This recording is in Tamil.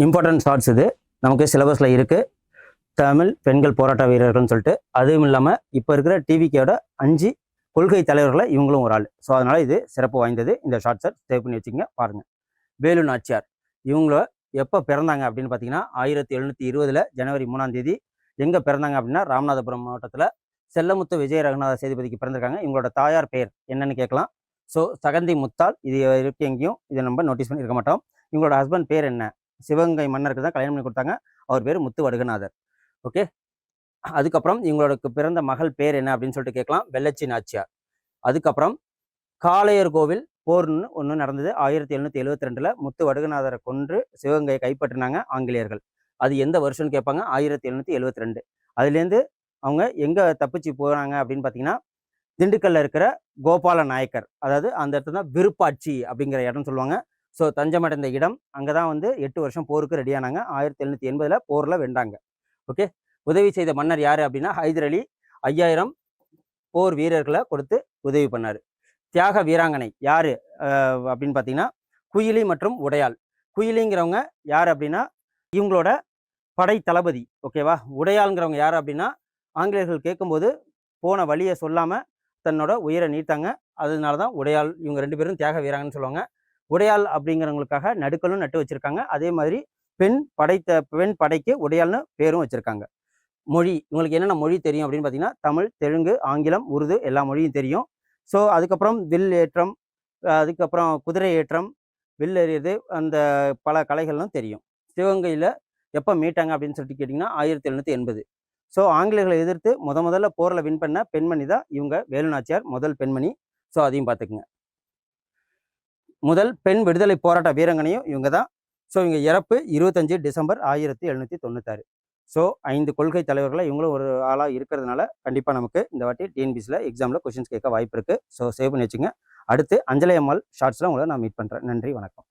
இம்பார்ட்டன்ட் ஷார்ட்ஸ் இது நமக்கு சிலபஸில் இருக்குது. தமிழ் பெண்கள் போராட்ட வீரர்கள்னு சொல்லிட்டு, அதுவும் இல்லாமல் இப்போ இருக்கிற டிவிக்கோட 5 கொள்கை தலைவர்களை இவங்களும் ஒரு ஆள். ஸோ அதனால் இது சிறப்பு வாய்ந்தது. இந்த ஷார்ட்ஸை சேவ் பண்ணி வச்சுங்க, பாருங்கள். வேலு நாச்சியார் இவங்கள எப்போ பிறந்தாங்க அப்படின்னு பார்த்தீங்கன்னா 1720 ஜனவரி 3ஆம் தேதி. எங்கே பிறந்தாங்க அப்படின்னா ராமநாதபுரம் மாவட்டத்தில் செல்லமுத்து விஜய ரகுநாத சேதுபதிக்கு பிறந்திருக்காங்க. இவங்களோட தாயார் பெயர் என்னன்னு கேட்கலாம். ஸோ சகந்தி முத்தால் இது இருக்கு, எங்கேயும் இதை நம்ம நோட்டீஸ் பண்ணி இருக்க மாட்டோம். இவங்களோட ஹஸ்பண்ட் பேர் என்ன? சிவகங்கை மன்னருக்கு தான் கல்யாணம் பண்ணி கொடுத்தாங்க. அவர் பேர் முத்து வடுகநாதர். ஓகே. அதுக்கப்புறம் இவங்களுக்கு பிறந்த மகள் பேர் என்ன அப்படின்னு சொல்லிட்டு கேட்கலாம். வெள்ளச்சி நாச்சியார். அதுக்கப்புறம் காளையர் கோவில் போர்னு ஒன்று நடந்தது 1772. முத்து வடுகநாதரை கொன்று சிவகங்கையை கைப்பற்றினாங்க ஆங்கிலேயர்கள். அது எந்த வருஷம்னு கேட்பாங்க. 1772. அதுலேருந்து அவங்க எங்கே தப்பிச்சு போனாங்க அப்படின்னு பார்த்தீங்கன்னா திண்டுக்கல்ல இருக்கிற கோபால நாயக்கர், அதாவது அந்த இடத்துல தான் விருப்பாட்சி அப்படிங்கிற இடம் சொல்லுவாங்க. ஸோ தஞ்சமடைந்த இடம் அங்கே தான் 8 வருஷம் போருக்கு ரெடியானாங்க. 1780 போரில் வென்றாங்க. ஓகே. உதவி செய்த மன்னர் யார் அப்படின்னா ஹைதர் அலி 5000 போர் வீரர்களை கொடுத்து உதவி பண்ணார். தியாக வீராங்கனை யார் அப்படின்னு பார்த்தீங்கன்னா குயிலி மற்றும் உடையாள். குயிலிங்கிறவங்க யார் அப்படின்னா இவங்களோட படை தளபதி. ஓகேவா. உடையாளுங்கிறவங்க யார் அப்படின்னா ஆங்கிலேயர்கள் கேட்கும்போது போன வழியை சொல்லாமல் தன்னோட உயிரை நீட்டாங்க. அதனால தான் உடையாள். இவங்க 2 பேரும் தியாக வீராங்கன்னு சொல்லுவாங்க. உடையாள் அப்படிங்கிறவங்களுக்காக நடுக்கலும் நட்டு வச்சிருக்காங்க. அதே மாதிரி பெண் படைக்கு உடையாள்னு பேரும் வச்சிருக்காங்க. மொழி இவங்களுக்கு என்னென்ன மொழி தெரியும் அப்படின்னு பார்த்தீங்கன்னா தமிழ், தெலுங்கு, ஆங்கிலம், உருது எல்லா மொழியும் தெரியும். ஸோ அதுக்கப்புறம் வில் ஏற்றம், அதுக்கப்புறம் குதிரை ஏற்றம், வில் எறியது, அந்த பல கலைகளும் தெரியும். சிவகங்கையில் எப்போ மீட்டாங்க அப்படின்னு சொல்லிட்டு கேட்டிங்கன்னா 1780. ஸோ ஆங்கிலேயர்களை எதிர்த்து முதல்ல போரில் வின் பண்ண பெண்மணி தான் இவங்க வேலு நாச்சியார், முதல் பெண்மணி. ஸோ அதையும் பார்த்துக்குங்க. முதல் பெண் விடுதலை போராட்ட வீரங்கனையும் இவங்க தான். ஸோ இவங்க இறப்பு 25 டிசம்பர் 1796. ஸோ 5 கொள்கை தலைவர்களை இவங்களும் ஒரு ஆளாக இருக்கிறதுனால கண்டிப்பாக நமக்கு இந்த வாட்டி டிஎன்பிசியில் எக்ஸாமில் கொஸ்டின்ஸ் கேட்க வாய்ப்பு இருக்குது. ஸோ சேவ் பண்ணி வச்சுங்க. அடுத்து அஞ்சலை அம்மாள் ஷார்ட்ஸில் உங்களை நான் மீட் பண்ணுறேன். நன்றி, வணக்கம்.